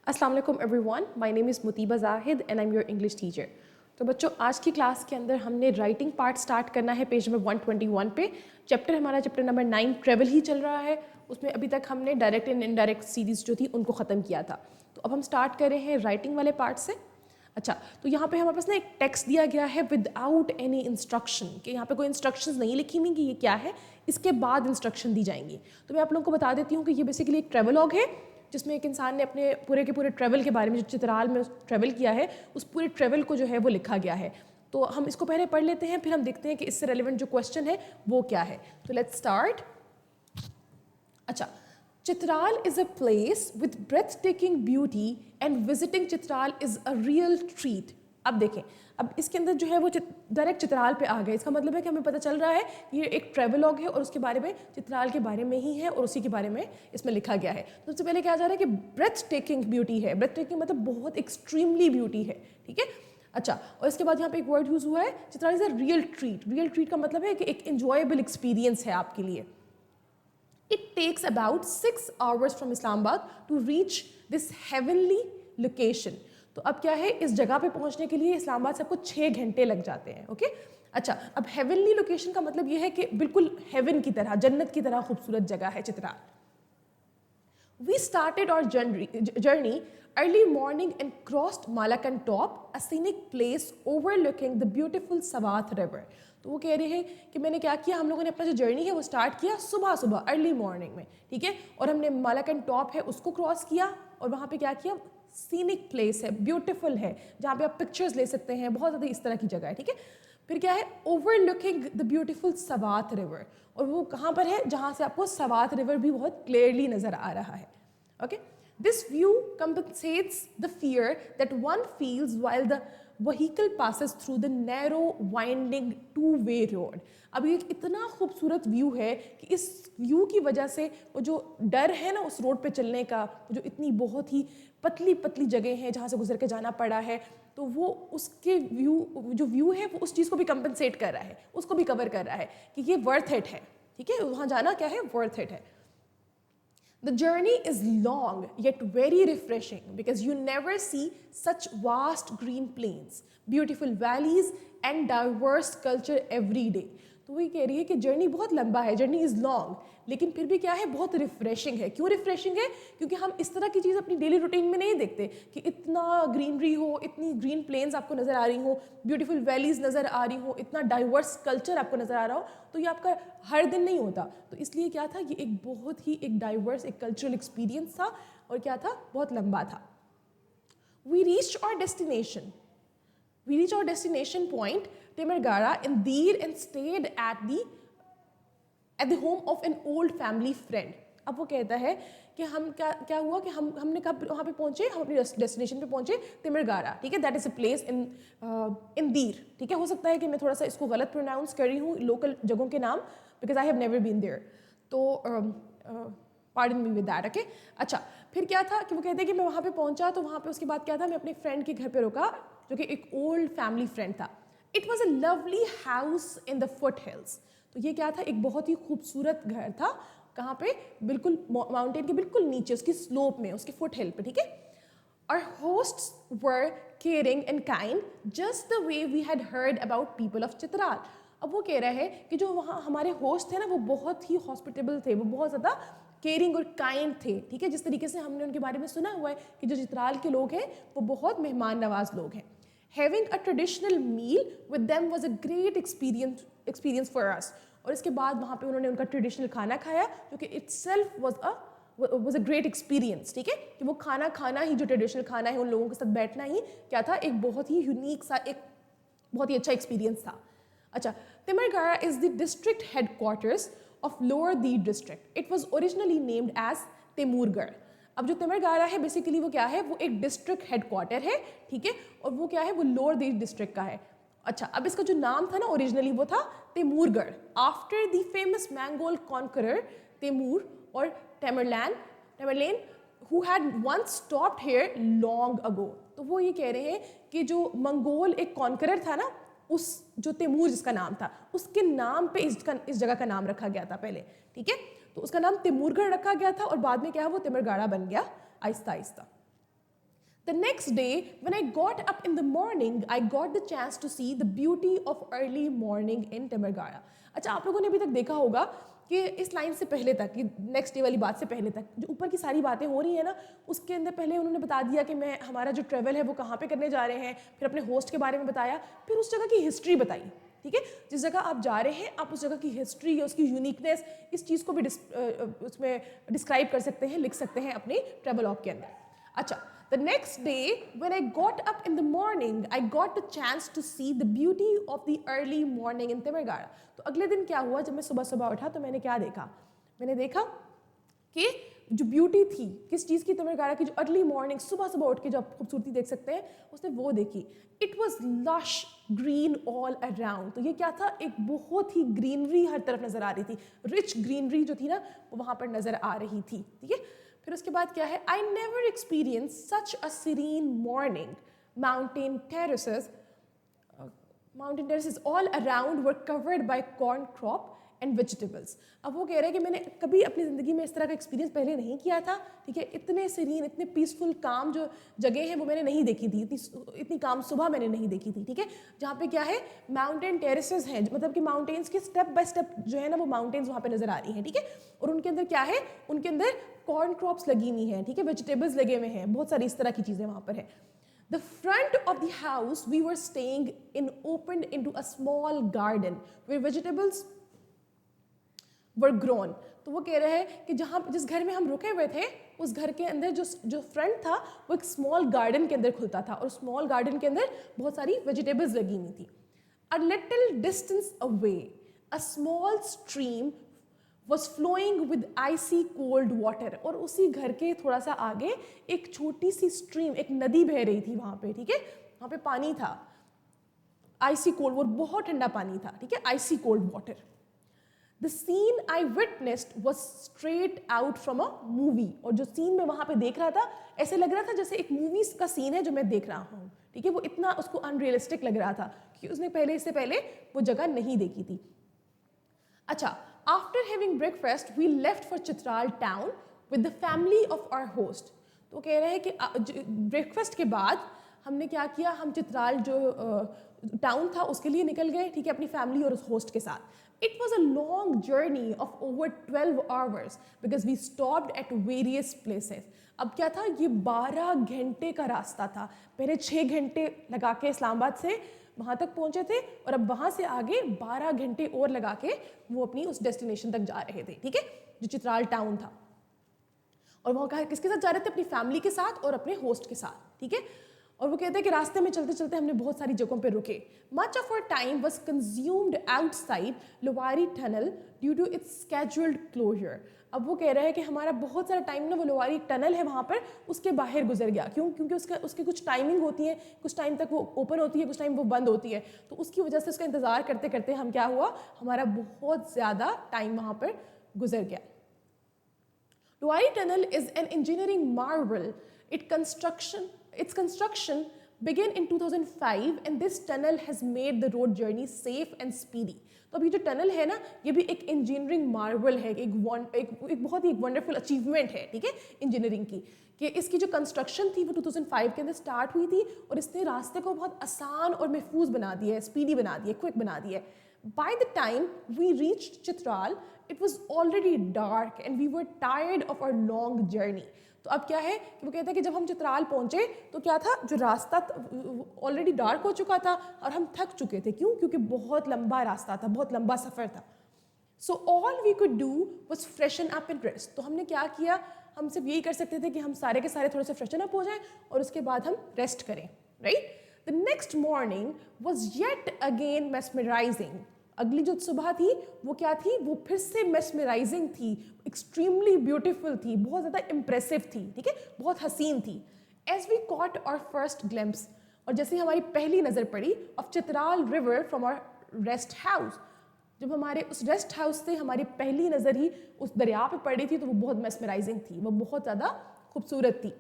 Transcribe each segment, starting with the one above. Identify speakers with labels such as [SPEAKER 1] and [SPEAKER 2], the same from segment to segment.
[SPEAKER 1] अस्सलाम वालेकुम everyone, my name is Mutiba Zahid and I am your English teacher. तो बच्चों, आज की क्लास के अंदर हमने राइटिंग पार्ट स्टार्ट करना है पेज नंबर 121 पे। हमारा चैप्टर नंबर 9 ट्रेवल ही चल रहा है। उसमें अभी तक हमने डायरेक्ट एंड इनडायरेक्ट सीरीज़ जो थी उनको ख़त्म किया था। तो अब हम स्टार्ट कर रहे हैं राइटिंग वाले पार्ट से। अच्छा, तो यहाँ पे हमारे पास ना एक टेक्स्ट दिया गया है विदाउट एनी इंस्ट्रक्शन, कि यहाँ पे कोई इंस्ट्रक्शंस नहीं लिखी हुई कि ये क्या है, इसके बाद इंस्ट्रक्शन दी जाएंगी। तो मैं आप लोगों को बता देती हूँ कि ये बेसिकली एक ट्रेवलॉग है, जिसमें एक इंसान ने अपने पूरे के पूरे ट्रैवल के बारे में, जो चित्राल में ट्रैवल किया है, उस पूरे ट्रैवल को जो है वो लिखा गया है। तो हम इसको पहले पढ़ लेते हैं, फिर हम देखते हैं कि इससे रेलिवेंट जो क्वेश्चन है वो क्या है। तो लेट्स स्टार्ट। अच्छा, Chitral is a place with breathtaking beauty and visiting Chitral is a real treat. अब देखें, अब इसके अंदर जो है वो डायरेक्ट चित्राल पे आ गए। इसका मतलब है कि हमें पता चल रहा है ये एक ट्रेवलॉग है और उसके बारे में, चित्राल के बारे में ही है और उसी के बारे में इसमें लिखा गया है। तो सबसे पहले क्या जा रहा है कि ब्रेथ टेकिंग ब्यूटी है। ब्रेथ टेकिंग मतलब बहुत एक्सट्रीमली ब्यूटी है, ठीक है। अच्छा, और इसके बाद यहाँ पे एक वर्ड यूज़ हुआ है, Chitral is a real treat. Real treat का मतलब है कि एक इंजॉयबल एक्सपीरियंस है आपके लिए। It takes about 6 hours from Islamabad to reach this heavenly location. तो अब क्या है, इस जगह पे पहुंचने के लिए इस्लामाबाद से आपको 6 घंटे लग जाते हैं। ओके, अच्छा, अब हेवनली लोकेशन का मतलब ये है कि बिल्कुल हेवन की तरह, जन्नत की तरह खूबसूरत जगह है Chitral. We started our journey early morning and crossed Malakan Top, a scenic place overlooking the beautiful Savath River. तो वो कह रहे हैं कि मैंने क्या किया, हम लोगों ने अपना जो जर्नी है वो स्टार्ट किया सुबह सुबह, अर्ली मॉर्निंग में, ठीक है। और हमने मालाकन टॉप है उसको क्रॉस किया और वहाँ पे क्या किया, सीनिक प्लेस है, ब्यूटीफुल है, जहाँ पे आप पिक्चर्स ले सकते हैं, बहुत ज़्यादा इस तरह की जगह है, ठीक है। फिर क्या है, overlooking the beautiful Swat river, और वो कहाँ पर है, जहाँ से आपको सवात रिवर भी बहुत क्लियरली नज़र आ रहा है। Okay, this view compensates the fear that one feels while the vehicle passes through the narrow winding two-way road. अब ये इतना खूबसूरत व्यू है कि इस व्यू की वजह से वो जो डर है ना उस रोड पे चलने का, जो इतनी बहुत ही पतली पतली जगह है जहाँ से गुजर के जाना पड़ा है, तो वो उसके जो व्यू है वो उस चीज़ को भी कंपनसेट कर रहा है, उसको भी कवर कर रहा है कि ये वर्थ इट है, ठीक है। वहाँ जाना क्या है, वर्थ इट है। The journey is long yet very refreshing because you never see such vast green plains, beautiful valleys and diverse culture every day. तो वही कह रही है कि जर्नी बहुत लंबा है, जर्नी इज़ लॉन्ग, लेकिन फिर भी क्या है, बहुत रिफ्रेशिंग है। क्यों रिफ्रेशिंग है? क्योंकि हम इस तरह की चीज़ अपनी डेली रूटीन में नहीं देखते कि इतना ग्रीनरी हो, इतनी ग्रीन प्लेन्स आपको नज़र आ रही हो, ब्यूटीफुल वैलीज नज़र आ रही हो, इतना डाइवर्स कल्चर आपको नज़र आ रहा हो, तो ये आपका हर दिन नहीं होता। तो इसलिए क्या था, ये एक बहुत ही एक डाइवर्स, एक कल्चरल एक्सपीरियंस था, और क्या था, बहुत लंबा था। We reached our destination. We reached our destination point, Temergara, in Dir and stayed at the home of an old family friend. अब वो कहता है कि हम क्या हुआ कि हमने कब वहाँ पे पहुँचे, हम अपनी डेस्टिनेशन पे पहुँचे, तिमिरगारा, ठीक है। That is a place in दीर, ठीक है। हो सकता है कि मैं थोड़ा सा इसको गलत प्रोनाउंस कर रही हूँ लोकल जगहों के नाम, because I have never been there, तो pardon me with that, okay. अच्छा, फिर क्या था कि वो कहते हैं कि मैं वहाँ पे पहुँचा, तो वहाँ पे उसके बाद क्या था, मैं अपने फ्रेंड के घर पे रुका, जो कि एक ओल्ड फैमिली फ्रेंड था। It was a lovely house in the foot hills. तो ये क्या था, एक बहुत ही खूबसूरत घर था, कहाँ पे, बिल्कुल माउंटेन के बिल्कुल नीचे, उसकी स्लोप में, उसके फुट हिल पे, ठीक है। Our hosts were caring and kind, just the way we had heard about people of Chitral. अब वो कह रहे हैं कि जो वहाँ हमारे होस्ट थे ना, वो बहुत ही हॉस्पिटेबल थे, वो बहुत ज़्यादा केयरिंग और काइंड थे, ठीक है। जिस तरीके से हमने उनके बारे में सुना हुआ है कि जो चित्राल के लोग हैं वो बहुत मेहमान नवाज लोग हैं। Having a traditional meal with them was a great experience for us. और इसके बाद वहाँ पे उन्होंने उनका ट्रेडिशनल खाना खाया, जो कि itself was a great experience, ठीक है। कि वो खाना खाना ही, जो ट्रेडिशनल खाना है, उन लोगों के साथ बैठना ही क्या था, एक बहुत ही यूनिक सा, एक बहुत ही अच्छा एक्सपीरियंस था। अच्छा, Timergara is the district headquarters of lower Dir district. It was originally named as Temurgarh. अब जो तिमिरगारा है बेसिकली वो क्या है, वो एक डिस्ट्रिक्ट हेडक्वार्टर है, ठीक है, और वो क्या है, वो लोअर दीर डिस्ट्रिक्ट का है। अच्छा, अब इसका जो नाम था ना ओरिजिनली, वो था Temurgarh, after the famous Mongol conqueror Timur और Tamerlane who had once stopped here long ago। तो वो ये कह रहे हैं कि जो मंगोल एक कॉन्करर था ना, उस जो तैमूर जिसका नाम था, उसके नाम पे इस जगह का नाम रखा गया था पहले, ठीक है। तो उसका नाम तैमूरगढ़ रखा गया था और बाद में क्या है, वो तिमिरगारा बन गया Aahista Aahista. The next day, when I got up in the morning, I got the chance to see the beauty of early morning in Temergara. अच्छा, आप लोगों ने अभी तक देखा होगा कि इस लाइन से पहले तक, कि नेक्स्ट डे वाली बात से पहले तक जो ऊपर की सारी बातें हो रही है ना, उसके अंदर पहले उन्होंने बता दिया कि मैं हमारा जो ट्रैवल है वो कहाँ पे करने जा रहे हैं, फिर अपने होस्ट के बारे में बताया, फिर उस जगह की हिस्ट्री बताई। ठीक है, जिस जगह आप जा रहे हैं आप उस जगह की हिस्ट्री या उसकी यूनिकनेस, इस चीज़ को भी उसमें डिस्क्राइब कर सकते हैं, लिख सकते हैं अपनी ट्रैवल लॉग के अंदर। अच्छा, the next day when I got up in the morning I got the chance to see the beauty of the early morning in Temergara। तो अगले दिन क्या हुआ, जब मैं सुबह सुबह उठा तो मैंने क्या देखा, मैंने देखा कि जो ब्यूटी थी किस चीज़ की, तेमेरगारा की जो अर्ली मॉर्निंग सुबह सुबह उठ के जो आप खूबसूरती देख सकते हैं, उसने वो देखी। It was lush green all around. तो ये क्या था, एक बहुत ही ग्रीनरी हर तरफ नज़र आ रही थी, रिच ग्रीनरी जो थी ना वो वहाँ पर नज़र आ रही थी। ठीक है, फिर उसके बाद क्या है, I never experience such a serine morning, mountain terraces all around were covered by corn crop and vegetables. अब वो कह रहे हैं कि मैंने कभी अपनी ज़िंदगी में इस तरह का एक्सपीरियंस पहले नहीं किया था। ठीक है, इतने सीरीन, इतने पीसफुल काम जो जगह है वो मैंने नहीं देखी थी, इतनी काम सुबह मैंने नहीं देखी थी। ठीक है, जहाँ पे क्या है, माउंटेन टेरेसेस हैं, मतलब कि माउंटेन्स के स्टेप बाय स्टेप जो है ना वो माउंटेन्स वहाँ पे नज़र आ रही हैं। ठीक है, और उनके अंदर क्या है, उनके अंदर कॉर्न क्रॉप्स लगी हुई हैं। ठीक है, वेजिटेबल्स लगे हुए हैं, बहुत सारी इस तरह की चीज़ें वहाँ पर है। The front of the house we were staying in opened into a small garden where vegetables were grown। तो वो कह रहे हैं कि जिस घर में हम रुके हुए थे उस घर के अंदर जो फ्रंट था वो एक स्मॉल गार्डन के अंदर खुलता था, और स्मॉल गार्डन के अंदर बहुत सारी वेजिटेबल्स लगी हुई थी। A little distance away a small stream was flowing with icy cold water। और उसी घर के थोड़ा सा आगे एक छोटी सी स्ट्रीम, एक नदी बह रही थी वहाँ पे। ठीक है, वहाँ पे पानी था, आइसी कोल्ड, वो बहुत ठंडा पानी था। ठीक है, icy cold water. The scene I witnessed was straight out from a movie। और जो सीन मैं वहाँ पे देख रहा था ऐसे लग रहा था जैसे एक मूवी का सीन है जो मैं देख रहा हूँ। ठीक है, वो इतना उसको अनरियलिस्टिक लग रहा था कि उसने इससे पहले वो जगह नहीं देखी थी। अच्छा, after having breakfast we left for Chitral town with the family of our host. तो कह रहे हैं कि ब्रेकफास्ट के बाद हमने क्या किया, हम चित्राल जो टाउन था उसके लिए निकल गए। ठीक है, अपनी फैमिली और उस होस्ट के साथ। It was a long journey of over 12 hours because we stopped at various places. अब क्या था, ये 12 घंटे का रास्ता था। पहले 6 घंटे लगा के इस्लामाबाद से वहाँ तक पहुँचे थे, और अब वहाँ से आगे 12 घंटे और लगा के वो अपनी उस डेस्टिनेशन तक जा रहे थे। ठीक है, जो चित्राल टाउन था। और वहाँ कहा किसके साथ जा रहे थे, अपनी फैमिली के साथ और अपने होस्ट के साथ। ठीक है, और वो कहते हैं कि रास्ते में चलते चलते हमने बहुत सारी जगहों पे रुके। Much of our time was consumed outside Lowari tunnel due to its scheduled closure. अब वो कह रहे हैं कि हमारा बहुत सारा टाइम ना वो लोवारी टनल है वहाँ पर उसके बाहर गुजर गया। क्यों? क्योंकि उसकी कुछ टाइमिंग होती है, कुछ टाइम तक वो ओपन होती है, कुछ टाइम वो बंद होती है। तो उसकी वजह से उसका इंतज़ार करते करते हम क्या हुआ, हमारा बहुत ज़्यादा टाइम वहाँ पर गुजर गया। Luwari Tunnel is an engineering marvel. Its construction began in 2005 and this tunnel has made the road journey safe and speedy। तो अभी जो टनल है ना ये भी एक इंजीनियरिंग मार्वल है, एक बहुत ही वंडरफुल अचीवमेंट है। ठीक है, इंजीनियरिंग की, कि इसकी जो कंस्ट्रक्शन थी वो 2005 के अंदर स्टार्ट हुई थी और इसने रास्ते को बहुत आसान और महफूज बना दिया है, स्पीडी बना दिया है, क्विक बना दिया है। By the time we reached Chitral, it was already dark and we were tired of our long journey। तो अब क्या है कि वो कहते हैं कि जब हम चित्राल पहुंचे तो क्या था, जो रास्ता ऑलरेडी डार्क हो चुका था और हम थक चुके थे। क्यों? क्योंकि बहुत लंबा रास्ता था, बहुत लंबा सफ़र था। So all we could do was freshen up and rest. तो हमने क्या किया, हम सिर्फ यही कर सकते थे कि हम सारे के सारे थोड़े से फ्रेशन अप हो जाएं और उसके बाद हम रेस्ट करें। Right, the next morning was yet again mesmerising. अगली जो सुबह थी वो क्या थी, वो फिर से मेस्मराइजिंग थी, एक्सट्रीमली ब्यूटीफुल थी, बहुत ज़्यादा इम्प्रेसिव थी। ठीक है, बहुत हसीन थी। As we caught our first glimpse, और जैसे हमारी पहली नज़र पड़ी of Chitral river from our rest house, जब हमारे उस रेस्ट हाउस से हमारी पहली नज़र ही उस दरिया पे पड़ी थी तो वो बहुत मेस्मराइजिंग थी, वो बहुत ज़्यादा खूबसूरत थी,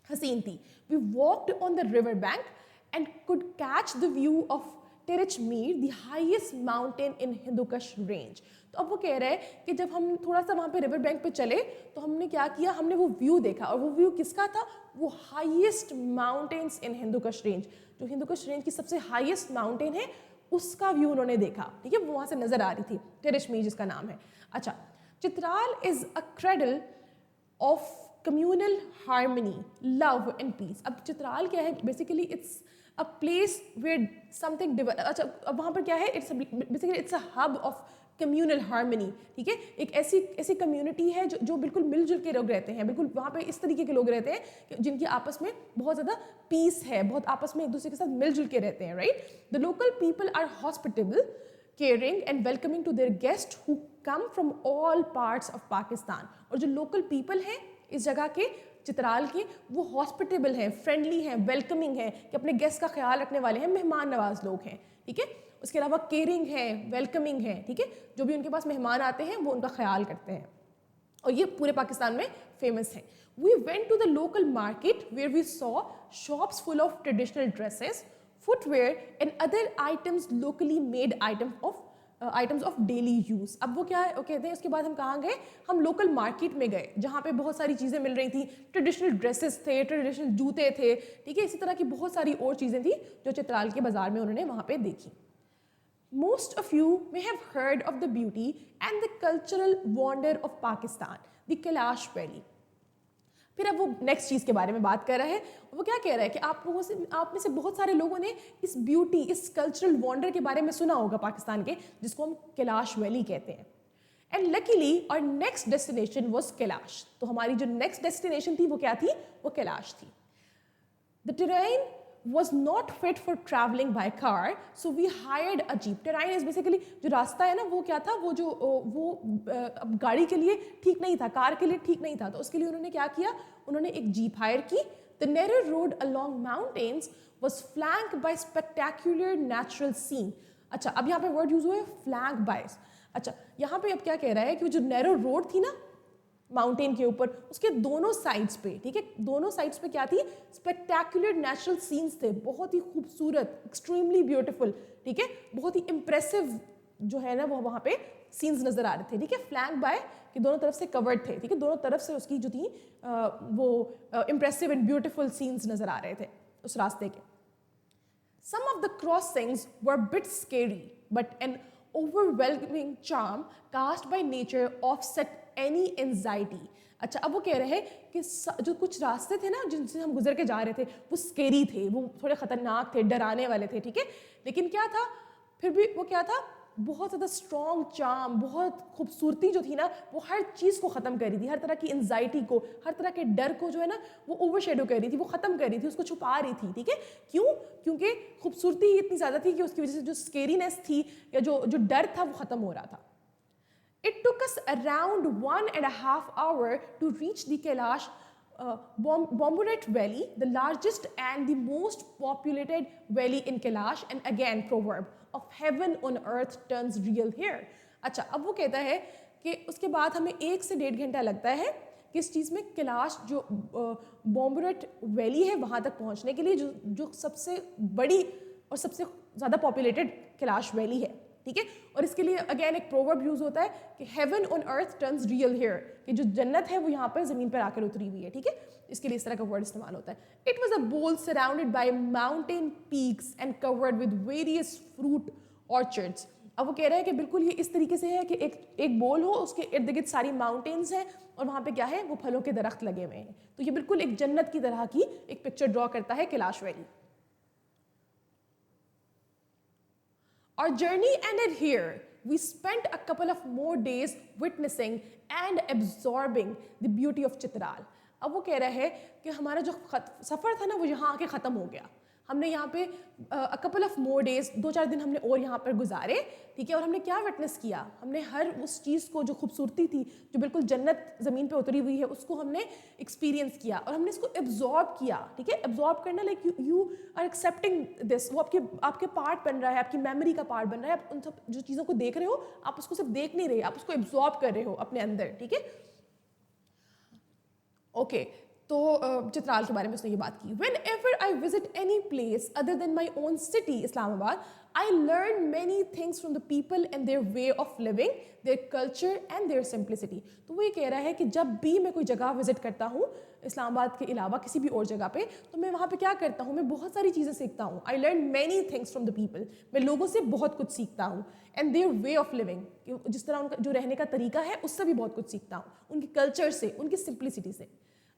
[SPEAKER 1] हसीन थी। We walked on the river bank and could catch the view of Tirich Mir, the highest mountain in Hindu Kush range। तो अब वो कह रहे हैं कि जब हम थोड़ा सा वहाँ पे रिवर बैंक पे चले तो हमने क्या किया, हमने वो व्यू देखा, और वो व्यू किसका था, वो highest mountains in Hindu Kush range, जो हिंदू कुश रेंज की सबसे हाईएस्ट माउंटेन है उसका व्यू उन्होंने देखा, ठीक है, वो वहाँ से नजर आ रही थी, टेरिश्मी जिसका नाम है। अच्छा, Chitral is a cradle of communal harmony, love and peace. अब चित्राल क्या है, basically it's a place where something, अच्छा अब वहाँ पर क्या है, it's basically it's a hub of communal harmony, ठीक है, एक ऐसी कम्युनिटी है जो बिल्कुल मिलजुल के लोग रहते हैं, बिल्कुल वहाँ पे इस तरीके के लोग रहते हैं जिनकी आपस में बहुत ज़्यादा पीस है, बहुत आपस में एक दूसरे के साथ मिलजुल के रहते हैं, right. The local people are hospitable, caring and welcoming to their guest who come from all parts of Pakistan. और जो लोकल पीपल हैं इस जगह के, चित्राल के, वो हॉस्पिटेबल हैं, फ्रेंडली हैं, वेलकमिंग हैं, कि अपने गेस्ट का ख्याल रखने वाले हैं, मेहमान नवाज लोग हैं, ठीक है। उसके अलावा केयरिंग है, वेलकमिंग है, ठीक है, जो भी उनके पास मेहमान आते हैं वो उनका ख्याल करते हैं, और ये पूरे पाकिस्तान में फेमस है। We went to the local market where we saw shops full of traditional dresses, footwear and other items locally made items of daily use. अब वो क्या है, वो कहते हैं उसके बाद हम कहाँ गए, हम लोकल मार्केट में गए जहाँ पे बहुत सारी चीज़ें मिल रही थी, ट्रेडिशनल ड्रेसेस थे, ट्रेडिशनल जूते थे, ठीक है, इसी तरह की बहुत सारी और चीज़ें थी जो चित्राल के बाजार में उन्होंने वहाँ पे देखी। Most of you may have heard of the beauty and the cultural wonder of Pakistan, the Kailash Valley. फिर अब वो नेक्स्ट चीज़ के बारे में बात कर रहा है, वो क्या कह रहा है कि आप में से बहुत सारे लोगों ने इस ब्यूटी, इस कल्चरल वंडर के बारे में सुना होगा पाकिस्तान के, जिसको हम कैलाश वैली कहते हैं। एंड लकीली और नेक्स्ट डेस्टिनेशन वॉज कैलाश। तो हमारी जो नेक्स्ट डेस्टिनेशन थी वो क्या थी, वो कैलाश थी। The terrain was not fit for traveling by car, so we hired a jeep. Terrain is basically जो रास्ता है ना, वो क्या था, वो गाड़ी के लिए ठीक नहीं था, कार के लिए ठीक नहीं था, तो उसके लिए उन्होंने क्या किया, उन्होंने एक जीप हायर की। The narrow road along mountains was flanked by spectacular natural scene. अच्छा, अब यहाँ पे वर्ड यूज हुआ है flanked by। अच्छा, यहाँ पे अब क्या कह रहा है कि वो जो नैरो रोड थी ना माउंटेन के ऊपर, उसके दोनों साइड्स पे, ठीक है, दोनों साइड्स पे क्या थी, स्पेक्टैक्युलर नेचुरल सीन्स थे, बहुत ही खूबसूरत, एक्सट्रीमली ब्यूटीफुल, ठीक है, बहुत ही इंप्रेसिव जो है ना वो वहाँ पे सीन्स नजर आ रहे थे, ठीक है, फ्लैंक बाय कि दोनों तरफ से कवर्ड थे, ठीक है, दोनों तरफ से उसकी जो थी वो इंप्रेसिव एंड ब्यूटीफुल सीन्स नजर आ रहे थे उस रास्ते के। Some of the crossings were a bit scary, but an overwhelming charm cast by nature offset any anxiety. अच्छा, अब वो कह रहे हैं कि जो कुछ रास्ते थे ना जिनसे हम गुजर के जा रहे थे वो स्केरी थे, वो थोड़े खतरनाक थे, डराने वाले थे, ठीक है, लेकिन क्या था, फिर भी वो क्या था, बहुत ज़्यादा स्ट्रॉन्ग चार्म, बहुत खूबसूरती जो थी ना वो हर चीज़ को ख़त्म कर रही थी, हर तरह की एंजाइटी को, हर तरह के डर को जो है ना वो ओवरशेडो कर रही थी, वो ख़त्म कर रही थी, उसको छुपा रही थी, ठीक है, क्यों, क्योंकि खूबसूरती ही इतनी ज़्यादा थी कि उसकी वजह से जो स्केरीनेस थी या जो डर था वो ख़त्म हो रहा था। It took us around 1.5 hours to reach the Kailash Bomburet Valley, the largest and the most populated valley in Kailash, and again proverb of heaven on earth turns real here. अच्छा, अब वो कहता है कि उसके बाद हमें 1 से 1.5 घंटा लगता है किस चीज़ में, कैलाश जो बॉम्बुरेट वैली है वहाँ तक पहुँचने के लिए, जो सबसे बड़ी और सबसे ज़्यादा पॉपुलेटेड कैलाश वैली है, ठीक है, और इसके लिए अगेन एक प्रोवर्ब यूज होता है कि heaven on earth turns real here, कि जो जन्नत है वो यहाँ पर ज़मीन पर आकर उतरी हुई है, ठीक है, इसके लिए इस तरह का वर्ड इस्तेमाल होता है। इट वॉज अ बोल surrounded by mountain peaks and covered with various fruit orchards. अब वो कह रहे हैं कि बिल्कुल ये इस तरीके से है कि एक बोल हो, उसके इर्द गिर्द सारी माउंटेन्स हैं और वहाँ पे क्या है, वो फलों के दरख्त लगे हुए हैं, तो ये बिल्कुल एक जन्नत की तरह की एक पिक्चर ड्रॉ करता है Kailash valley. Our journey ended here. We spent a couple of more days witnessing and absorbing the beauty of Chitral. अब वो कह रहा है कि हमारा जो सफ़र था ना वो यहाँ आके ख़त्म हो गया, हमने यहाँ पे a couple of more days, 2-4 दिन हमने और यहाँ पर गुजारे, ठीक है, और हमने क्या विटनेस किया, हमने हर उस चीज़ को जो खूबसूरती थी, जो बिल्कुल जन्नत ज़मीन पे उतरी हुई है, उसको हमने एक्सपीरियंस किया और हमने इसको एब्जॉर्ब किया, ठीक है, एब्जॉर्ब करना like you are accepting this, वो आपके पार्ट बन रहा है, आपकी मेमोरी का पार्ट बन रहा है, आप उन सब जो चीज़ों को देख रहे हो आप उसको सिर्फ देख नहीं रहे, आप उसको एब्जॉर्ब कर रहे हो अपने अंदर, ठीक है, ओके। तो चित्राल के बारे में उसने ये बात की, whenever I visit any place other than my own city Islamabad, I learn many things from the people and their way of living, their culture and their simplicity. तो वो ये कह रहा है कि जब भी मैं कोई जगह विजिट करता हूँ इस्लामाबाद के अलावा किसी भी और जगह पे, तो मैं वहाँ पे क्या करता हूँ, मैं बहुत सारी चीज़ें सीखता हूँ। आई learn many things from the people, मैं लोगों से बहुत कुछ सीखता हूँ, and their way of living, जिस तरह उनका जो रहने का तरीका है उससे भी बहुत कुछ सीखता हूँ, उनके कल्चर से, उनकी सिंप्लिसिटी से।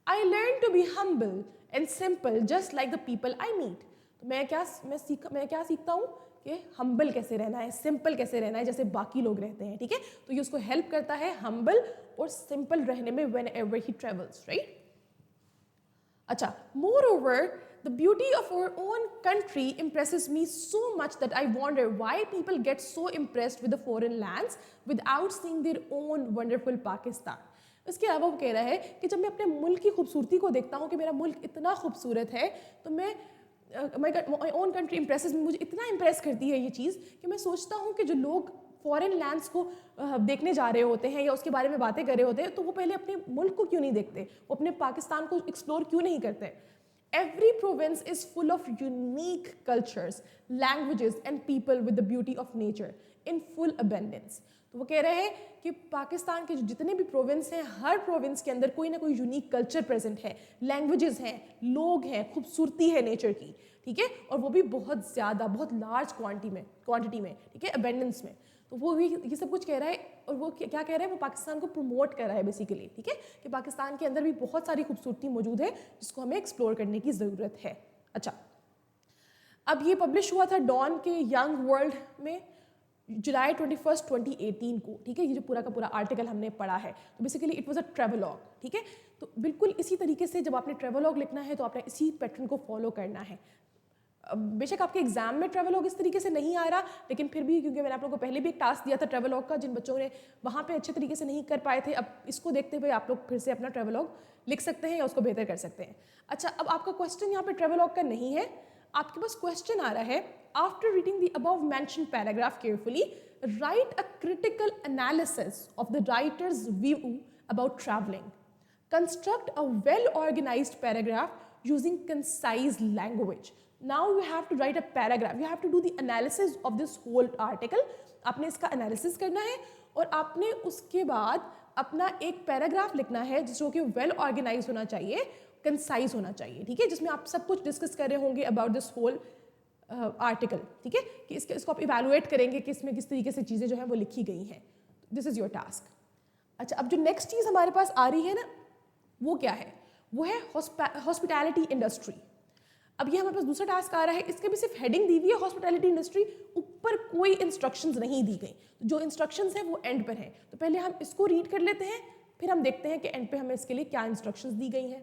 [SPEAKER 1] I learn to be humble and simple just like the people I meet. तो मैं क्या सीखता हूँ कि हम्बल कैसे रहना है, सिंपल कैसे रहना है, जैसे बाकी लोग रहते हैं, ठीक है। तो ये उसको हेल्प करता है हम्बल और सिंपल रहने में whenever he travels, right. अच्छा, moreover the beauty of our own country impresses me so much that I wonder why people get so impressed with the foreign lands without seeing their own wonderful Pakistan. इसके अलावा वो कह रहा है कि जब मैं अपने मुल्क की खूबसूरती को देखता हूँ कि मेरा मुल्क इतना खूबसूरत है, तो मैं माई ओन कंट्री इम्प्रेसेस, मुझे इतना इम्प्रेस करती है ये चीज़ कि मैं सोचता हूँ कि जो लोग फॉरेन लैंड्स को देखने जा रहे होते हैं या उसके बारे में बातें कर रहे होते हैं, तो वो पहले अपने मुल्क को क्यों नहीं देखते, वो अपने पाकिस्तान को एक्सप्लोर क्यों नहीं करते। Every province is full of unique cultures, languages and people with the beauty of nature in full abundance. तो वो कह रहे हैं कि पाकिस्तान के जितने भी प्रोविंस हैं, हर प्रोविंस के अंदर कोई ना कोई यूनिक कल्चर प्रेजेंट है, लैंग्वेजेस हैं, लोग हैं, खूबसूरती है नेचर की, ठीक है, और वो भी बहुत ज़्यादा, बहुत लार्ज क्वांटिटी में, ठीक है, अबेंडेंस में। तो वो भी ये सब कुछ कह रहा है, और वो क्या कह रहा है, वो पाकिस्तान को प्रमोट कर रहा है बेसिकली, ठीक है, कि पाकिस्तान के अंदर भी बहुत सारी खूबसूरती मौजूद है जिसको हमें एक्सप्लोर करने की ज़रूरत है। अच्छा, अब ये पब्लिश हुआ था डॉन के यंग वर्ल्ड में जुलाई 21, 2018 को, ठीक है। ये जो पूरा का पूरा आर्टिकल हमने पढ़ा है, तो basically it was a travelogue, ठीक है। तो बिल्कुल इसी तरीके से जब आपने ट्रेवलॉग लिखना है तो आपने इसी पैटर्न को फॉलो करना है। बेशक आपके एग्जाम में ट्रेवलॉग इस तरीके से नहीं आ रहा, लेकिन फिर भी क्योंकि मैंने आप लोगों को पहले भी एक टास्क दिया था ट्रेवलॉग का, जिन बच्चों ने वहाँ पे अच्छे तरीके से नहीं कर पाए थे, अब इसको देखते हुए आप लोग फिर से अपना ट्रेवलॉग लिख सकते हैं या उसको बेहतर कर सकते हैं। अच्छा, अब आपका क्वेश्चन यहाँ पे ट्रेवलॉग का नहीं है, आपके पास क्वेश्चन आ रहा है, after reading the above mentioned paragraph carefully write a critical analysis of the writer's view about travelling, construct a well organised paragraph using concise language. Now you have to write a paragraph. You have to do the analysis of this whole article. आपने इसका analysis करना है और आपने उसके बाद अपना एक पैराग्राफ लिखना है जो कि वेल ऑर्गेनाइज होना चाहिए, कंसाइज होना चाहिए, ठीक है, जिसमें आप सब कुछ डिस्कस कर रहे होंगे अबाउट दिस होल आर्टिकल, ठीक है, कि इसको आप इवेलुएट करेंगे कि इसमें किस तरीके से चीज़ें जो हैं वो लिखी गई हैं। This is your task. अच्छा, अब जो नेक्स्ट चीज़ हमारे पास आ रही है ना, वो क्या है, वो है हॉस्पिटैलिटी इंडस्ट्री। अब ये हमारे पास दूसरा टास्क आ रहा है, इसके भी सिर्फ हेडिंग दी हुई है हॉस्पिटैलिटी इंडस्ट्री, ऊपर कोई इंस्ट्रक्शंस नहीं दी गई, जो इंस्ट्रक्शंस हैं वो एंड पर हैं। तो पहले हम इसको रीड कर लेते हैं, फिर हम देखते हैं कि एंड पे हमें इसके लिए क्या इंस्ट्रक्शंस दी गई हैं।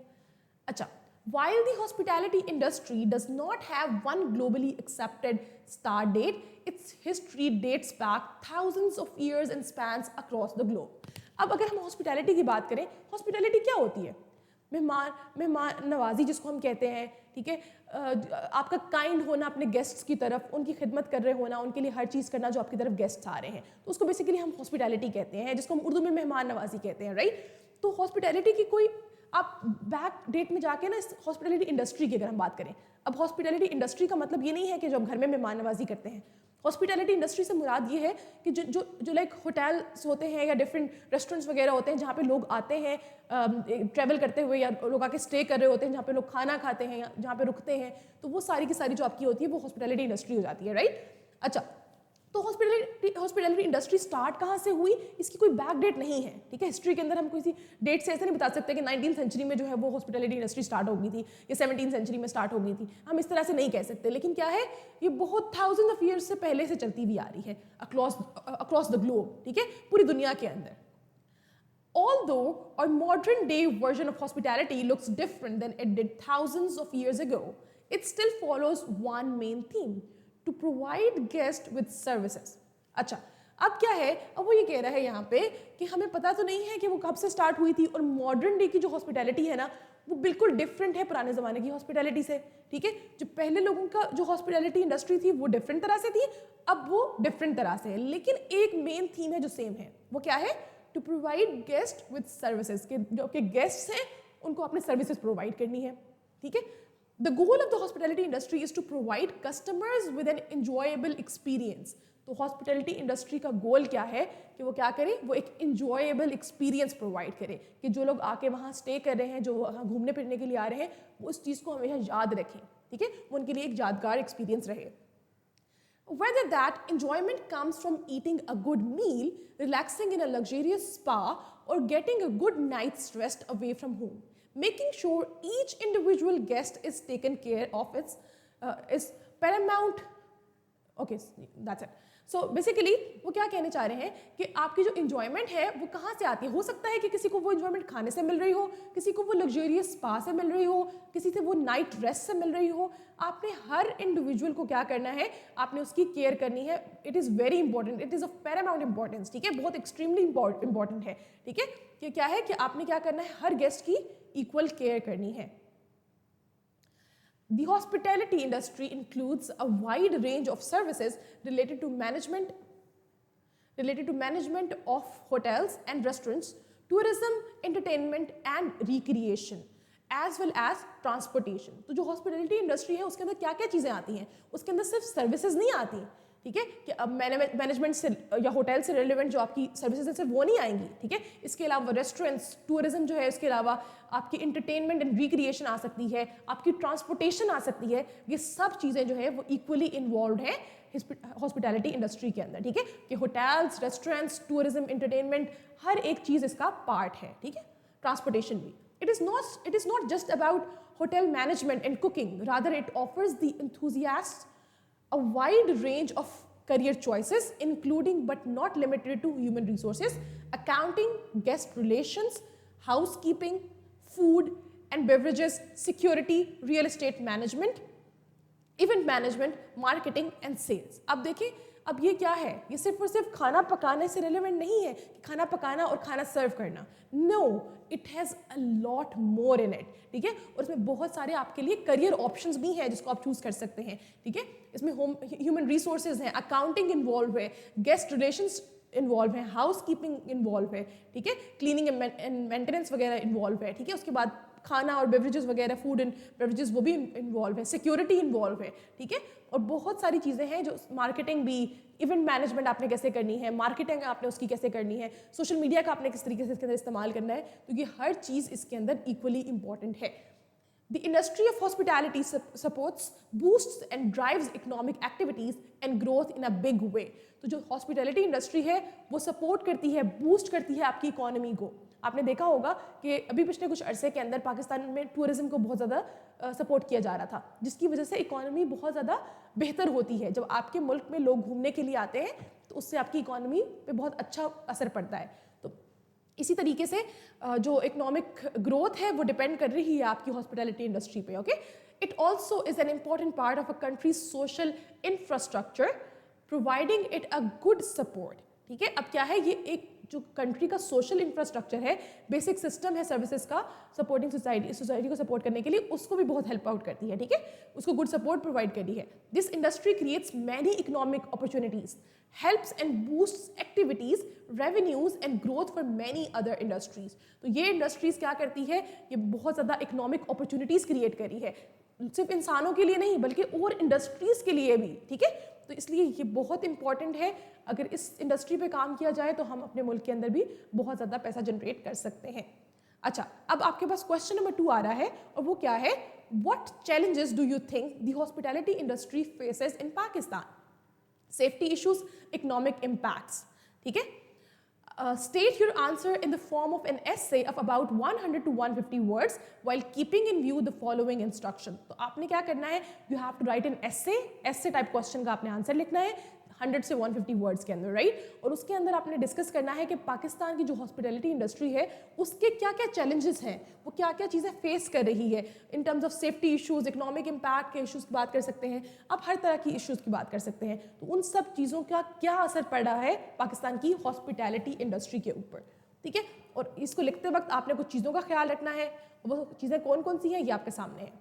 [SPEAKER 1] अच्छा, while the hospitality industry does not have one globally accepted start date, its history dates back thousands of years and spans across the globe. अब अगर हम हॉस्पिटैलिटी की बात करें, हॉस्पिटैलिटी क्या होती है, मेहमान नवाजी जिसको हम कहते हैं, ठीक है, आपका काइंड होना अपने गेस्ट्स की तरफ, उनकी खिदमत कर रहे होना, उनके लिए हर चीज़ करना जो आपकी तरफ गेस्ट्स आ रहे हैं, तो उसको बेसिकली हम हॉस्पिटैलिटी कहते हैं, जिसको हम उर्दू में मेहमान नवाजी कहते हैं, राइट। तो हॉस्पिटैलिटी की कोई आप बैक डेट में जाके ना, इस हॉस्पिटैलिटी इंडस्ट्री की अगर हम बात करें, अब हॉस्पिटैलिटी इंडस्ट्री का मतलब ये नहीं है कि जो घर में मेहमान नवाजी करते हैं। हॉस्पिटैलिटी इंडस्ट्री से मुराद ये है कि जो लाइक होटल्स होते हैं या डिफरेंट रेस्टोरेंट्स वगैरह होते हैं जहाँ पे लोग आते हैं ट्रैवल करते हुए, या लोग आके स्टे कर रहे होते हैं, जहाँ पे लोग खाना खाते हैं या जहाँ पे रुकते हैं, तो वो सारी की सारी जो आपकी होती है वो हॉस्पिटैलिटी इंडस्ट्री हो जाती है, राइट। अच्छा, तो हॉस्पिटैलिटी इंडस्ट्री स्टार्ट कहाँ से हुई, इसकी कोई बैक डेट नहीं है, ठीक है। हिस्ट्री के अंदर हम किसी डेट से ऐसे नहीं बता सकते कि 19th सेंचुरी में जो है वो हॉस्पिटैलिटी इंडस्ट्री स्टार्ट हो गई थी या 17th सेंचुरी में स्टार्ट हो गई थी, हम इस तरह से नहीं कह सकते। लेकिन क्या है, ये बहुत थाउजेंड ऑफ ईयर्स से पहले से चलती हुई आ रही है अक्रॉस द ग्लोब, ठीक है, पूरी दुनिया के अंदर। Although our modern day version of hospitality looks different than it did thousands of years ago, it still follows one main theme: to provide guests with services. अच्छा, अब क्या है, अब वो ये कह रहा है यहाँ पे कि हमें पता तो नहीं है कि वो कब से स्टार्ट हुई थी, और मॉडर्न डे की जो हॉस्पिटैलिटी है ना, वो बिल्कुल डिफरेंट है पुराने ज़माने की हॉस्पिटैलिटी से, ठीक है। जो पहले लोगों का जो हॉस्पिटैलिटी इंडस्ट्री थी वो डिफरेंट तरह से थी, अब वो डिफरेंट तरह से है, लेकिन एक मेन थीम है जो सेम है। वो क्या है, to provide guest with services, के जो आपके गेस्ट्स हैं उनको आपने सर्विसेज प्रोवाइड करनी है, ठीक है। The goal of the hospitality industry is to provide customers with an enjoyable experience. तो हॉस्पिटैलिटी इंडस्ट्री का गोल क्या है कि वो क्या करे, वो एक इंजॉयबल एक्सपीरियंस प्रोवाइड करे कि जो लोग आके वहाँ स्टे कर रहे हैं, जो वहाँ घूमने फिरने के लिए आ रहे हैं, वो उस चीज़ को हमेशा याद रखें, ठीक है, वो उनके लिए एक यादगार एक्सपीरियंस रहे। Whether that enjoyment comes from eating a good meal, relaxing in a luxurious spa, or getting a good night's rest away from home, making sure each individual guest is taken care of is paramount. Okay, that's it. So basically वो क्या कहने चाह रहे हैं कि आपकी जो enjoyment है वो कहाँ से आती है। हो सकता है कि किसी को वो इन्जॉयमेंट खाने से मिल रही हो, किसी को वो लग्जरियस स्पा से मिल रही हो, किसी से वो नाइट रेस्ट से मिल रही हो। आपने हर इंडिविजुअल को क्या करना है, आपने उसकी केयर करनी है। It is very important, it is of Paramount importance, ठीक है, बहुत एक्सट्रीमली इंपॉर्टेंट है, ठीक है। कि क्या है कि आपने क्या करना है, हर गेस्ट की इक्वल केयर करनी है। The hospitality industry includes a wide range of services related to management of hotels and restaurants, tourism, entertainment and recreation, as well as transportation. तो जो hospitality industry है उसके अंदर क्या क्या चीज़ें आती हैं, उसके अंदर सिर्फ सर्विसेज नहीं आती, ठीक है, कि अब मैनेजमेंट से या होटल से रिलेवेंट जो आपकी सर्विसेज हैं सिर्फ वो नहीं आएंगी, ठीक है। इसके अलावा रेस्टोरेंट्स, टूरिज्म जो है, इसके अलावा आपकी इंटरटेनमेंट एंड रिक्रिएशन आ सकती है, आपकी ट्रांसपोर्टेशन आ सकती है। ये सब चीज़ें जो है वो इक्वली इन्वॉल्व हैं हॉस्पिटैलिटी इंडस्ट्री के अंदर, ठीक है, कि होटल्स, रेस्टोरेंट्स, टूरिज्म, इंटरटेनमेंट, हर एक चीज़ इसका पार्ट है, ठीक है। ट्रांसपोर्टेशन भी। It is not just about hotel management and cooking, rather it offers the enthusiasts a wide range of career choices, including but not limited to human resources, accounting, guest relations, housekeeping, food and beverages, security, real estate management, event management, marketing and sales. अब देखिए, अब ये क्या है, ये सिर्फ और सिर्फ खाना पकाने से रिलेवेंट नहीं है कि खाना पकाना और खाना सर्व करना। No, it has a lot more in it, ठीक है। और इसमें बहुत सारे आपके लिए करियर ऑप्शंस भी हैं जिसको आप चूज कर सकते हैं, ठीक है। इसमें ह्यूमन रिसोर्सेज हैं, अकाउंटिंग इन्वॉल्व है, गेस्ट रिलेशंस इन्वॉल्व है, हाउस कीपिंग इन्वॉल्व है, ठीक है, क्लीनिंग एंड मेंटेनेंस वगैरह इन्वॉल्व है, ठीक है। उसके बाद खाना और बेवरेजेस वगैरह, फूड एंड बेवरेजेस वो भी इन्वॉल्व है, सिक्योरिटी इन्वॉल्व है, ठीक है। और बहुत सारी चीज़ें हैं जो मार्केटिंग भी, इवेंट मैनेजमेंट आपने कैसे करनी है, मार्केटिंग आपने उसकी कैसे करनी है, सोशल मीडिया का आपने किस तरीके से इसके अंदर इस्तेमाल करना है, तो ये हर चीज़ इसके अंदर इक्वली इंपॉर्टेंट है। The industry of hospitality supports, boosts and drives economic activities and growth in a big way. तो जो hospitality industry है वो support करती है, boost करती है आपकी economy को। आपने देखा होगा कि अभी पिछले कुछ अरसे के अंदर पाकिस्तान में टूरिज्म को बहुत ज़्यादा सपोर्ट किया जा रहा था, जिसकी वजह से इकोनॉमी बहुत ज़्यादा बेहतर होती है। जब आपके मुल्क में लोग घूमने के लिए आते हैं तो उससे आपकी इकोनॉमी पे बहुत अच्छा असर पड़ता है। तो इसी तरीके से जो इकोनॉमिक ग्रोथ है वो डिपेंड कर रही है आपकी हॉस्पिटैलिटी इंडस्ट्री पे, okay. It also is an important part of a country social infrastructure, providing it a good support, ठीक है। अब क्या है, ये एक जो कंट्री का सोशल इंफ्रास्ट्रक्चर है, बेसिक सिस्टम है सर्विसेज का, सपोर्टिंग सोसाइटी को सपोर्ट करने के लिए, उसको भी बहुत हेल्प आउट करती है, ठीक है, उसको गुड सपोर्ट प्रोवाइड करती है। This industry creates many economic opportunities, helps and boosts activities, revenues and growth for many other industries. तो ये इंडस्ट्रीज क्या करती है, ये बहुत ज़्यादा इकोनॉमिक अपॉर्चुनिटीज़ क्रिएट करी है, सिर्फ इंसानों के लिए नहीं बल्कि और इंडस्ट्रीज़ के लिए भी, ठीक है। तो इसलिए ये बहुत इंपॉर्टेंट है, अगर इस इंडस्ट्री पे काम किया जाए तो हम अपने मुल्क के अंदर भी बहुत ज़्यादा पैसा जनरेट कर सकते हैं। अच्छा, अब आपके पास क्वेश्चन नंबर 2 आ रहा है और वो क्या है, what challenges do you think the hospitality industry faces in Pakistan? Safety issues, economic impacts, ठीक है। State your answer in the form of an essay of about 100 to 150 words while keeping in view the following instruction. तो आपने क्या करना है, you have to write an essay type question का आपने answer लिखना है 100 से 150 वर्ड्स के अंदर, राइट। और उसके अंदर आपने डिस्कस करना है कि पाकिस्तान की जो हॉस्पिटैलिटी इंडस्ट्री है उसके क्या क्या चैलेंजेस हैं, वो क्या क्या चीज़ें फेस कर रही है in terms of safety issues, economic impact के इश्यूज़ की बात कर सकते हैं, आप हर तरह की इश्यूज़ की बात कर सकते हैं। तो उन सब चीज़ों का क्या असर पड़ रहा है पाकिस्तान की हॉस्पिटैलिटी इंडस्ट्री के ऊपर, ठीक है। और इसको लिखते वक्त आपने कुछ चीज़ों का ख्याल रखना है, वो चीज़ें कौन कौन सी हैं ये आपके सामने है।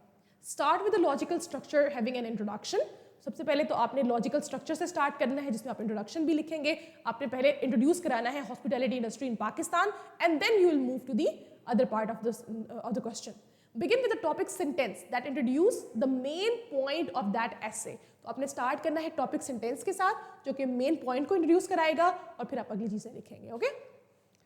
[SPEAKER 1] Start with the logical structure having an introduction. सबसे पहले तो आपने लॉजिकल स्ट्रक्चर से स्टार्ट करना है जिसमें आप इंट्रोडक्शन भी लिखेंगे। आपने पहले इंट्रोड्यूस कराना है hospitality industry in Pakistan and then you will move to the other part of this of the question. Begin with the topic sentence that introduce the main point of that essay. तो आपने start करना है topic sentence के साथ जो कि main point को introduce कराएगा और फिर आप अगली चीजें लिखेंगे. Okay.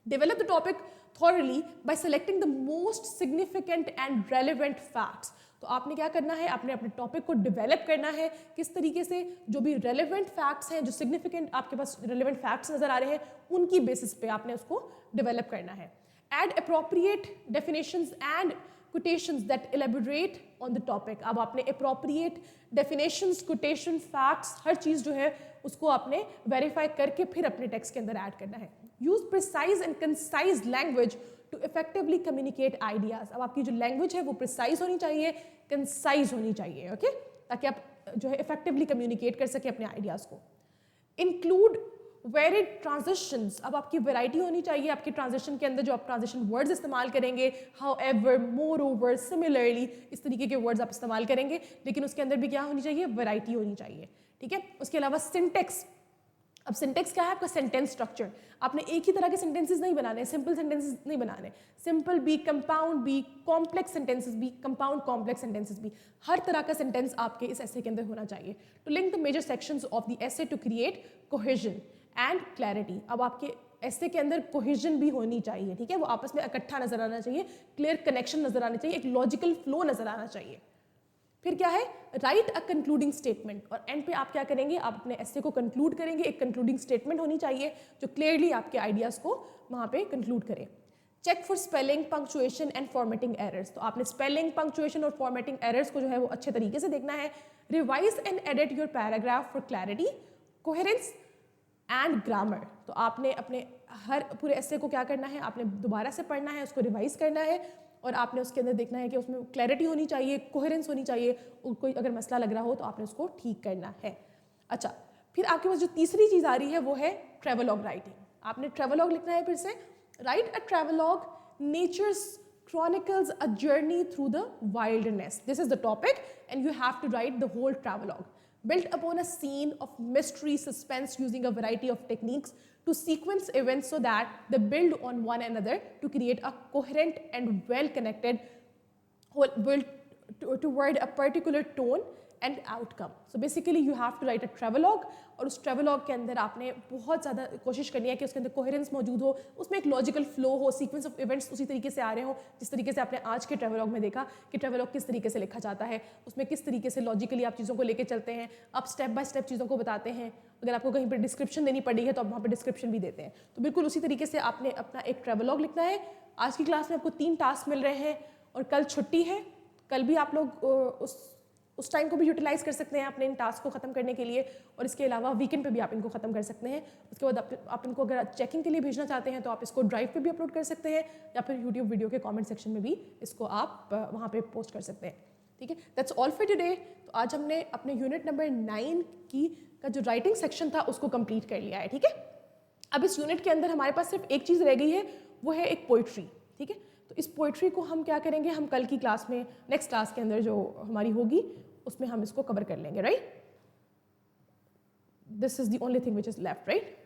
[SPEAKER 1] Develop the topic thoroughly by selecting the most significant and relevant facts. तो आपने क्या करना है, आपने अपने टॉपिक को डेवलप करना है किस तरीके से, जो भी रेलेवेंट फैक्ट्स हैं, जो सिग्निफिकेंट आपके पास रेलेवेंट फैक्ट्स नजर आ रहे हैं, उनकी बेसिस पे आपने उसको डेवलप करना है. Add appropriate definitions and quotations that elaborate on the topic. अब आपने appropriate definitions, quotation, facts, हर चीज़ जो है उसको आपने वेरीफाई करके फिर अपने टेक्स्ट के अंदर ऐड करना है. Use precise and concise language to effectively communicate ideas. अब आपकी जो लैंग्वेज है वो प्रिसाइज होनी चाहिए, कंसाइज होनी चाहिए, ओके, ताकि आप जो है इफेक्टिवली कम्युनिकेट कर सके अपने आइडियाज को. Include varied transitions. अब आपकी वैरायटी होनी चाहिए आपके ट्रांजिशन के अंदर, जो आप ट्रांजिशन वर्ड्स इस्तेमाल करेंगे, हाउएवर, मोरओवर, सिमिलरली, इस तरीके के वर्ड्स आप इस्तेमाल करेंगे, लेकिन उसके अंदर भी क्या होनी चाहिए, वैरायटी होनी चाहिए. ठीक है. उसके अलावा सिंटेक्स. अब सिंटेक्स क्या है, आपका सेंटेंस स्ट्रक्चर. आपने एक ही तरह के सेंटेंसेस नहीं बनाने, सिंपल सेंटेंसेस नहीं बनाने. सिंपल भी, कंपाउंड भी, कॉम्प्लेक्स सेंटेंसेस भी, कंपाउंड कॉम्प्लेक्स सेंटेंसेस भी, हर तरह का सेंटेंस आपके इस ऐसे के अंदर होना चाहिए. To link the major sections of the essay to create cohesion and clarity. अब आपके ऐसे के अंदर कोहेजन भी होनी चाहिए. ठीक है. वो आपस में इकट्ठा नजर आना चाहिए, क्लियर कनेक्शन नजर आना चाहिए, एक लॉजिकल फ्लो नजर आना चाहिए. फिर क्या है, राइट अ कंक्लूडिंग स्टेटमेंट. और एंड पे आप क्या करेंगे, आप अपने ऐसे को कंक्लूड करेंगे. एक कंक्लूडिंग स्टेटमेंट होनी चाहिए जो क्लियरली आपके आइडियाज को वहां पे कंक्लूड करे. Check for spelling, punctuation and formatting errors. तो आपने स्पेलिंग, पंक्चुएशन और फॉर्मेटिंग एरर्स को जो है वो अच्छे तरीके से देखना है. Revise and edit your paragraph for clarity, coherence and grammar. तो आपने अपने हर पूरे ऐसे को क्या करना है, आपने दोबारा से पढ़ना है, उसको रिवाइज करना है और आपने उसके अंदर देखना है कि उसमें क्लैरिटी होनी चाहिए, कोहेरेंस होनी चाहिए. कोई अगर मसला लग रहा हो तो आपने उसको ठीक करना है. अच्छा, फिर आपके पास जो तीसरी चीज़ आ रही है वो है ट्रेवलॉग राइटिंग. आपने ट्रेवलॉग लिखना है. फिर से write a travelogue, nature's chronicles a journey through the wilderness. This is the topic and you have to write the whole travelogue. Built upon a scene of mystery, suspense, using a variety of techniques to sequence events so that they build on one another to create a coherent and well-connected whole build toward a particular tone and outcome. So basically you have to write a travelogue और उस travelogue के अंदर आपने बहुत ज़्यादा कोशिश करनी है कि उसके अंदर coherence मौजूद हो, उसमें एक logical flow हो, sequence of events उसी तरीके से आ रहे हो जिस तरीके से आपने आज के travelogue में देखा कि travelogue किस तरीके से लिखा जाता है, उसमें किस तरीके से logically आप चीज़ों को लेके चलते हैं, आप step by step चीज़ों को बताते हैं. अगर आपको कहीं पर description देनी पड़ी है तो आप वहाँ पर description भी देते हैं. तो बिल्कुल उसी तरीके से आपने अपना एक travelogue लिखना है. आज की क्लास में आपको 3 टास्क मिल रहे हैं और कल छुट्टी है. कल भी आप लोग उस टाइम को भी यूटिलाइज कर सकते हैं अपने इन टास्क को ख़त्म करने के लिए और इसके अलावा वीकेंड पे भी आप इनको ख़त्म कर सकते हैं. उसके बाद आप इनको अगर चेकिंग के लिए भेजना चाहते हैं तो आप इसको ड्राइव पे भी अपलोड कर सकते हैं या फिर यूट्यूब वीडियो के कमेंट सेक्शन में भी इसको आप वहाँ पे पोस्ट कर सकते हैं. ठीक है. That's all for today. तो आज हमने अपने यूनिट नंबर 9 का जो राइटिंग सेक्शन था उसको कंप्लीट कर लिया है. ठीक है. अब इस यूनिट के अंदर हमारे पास सिर्फ एक चीज़ रह गई है, वो है एक पोइट्री. ठीक है. तो इस पोइट्री को हम क्या करेंगे, हम कल की क्लास में नेक्स्ट क्लास के अंदर जो हमारी होगी उसमें हम इसको कवर कर लेंगे. Right. This is the only thing which is left, right,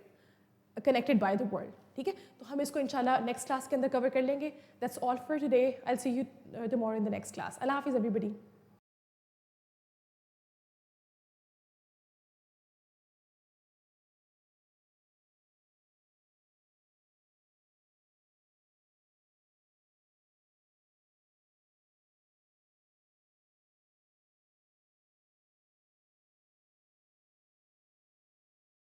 [SPEAKER 1] connected by the world. ठीक है. तो हम इसको इंशाल्लाह नेक्स्ट क्लास के अंदर कवर कर लेंगे. That's all for today. I will see you tomorrow in the next class. अल्लाह हाफिज़ एवरीबॉडी.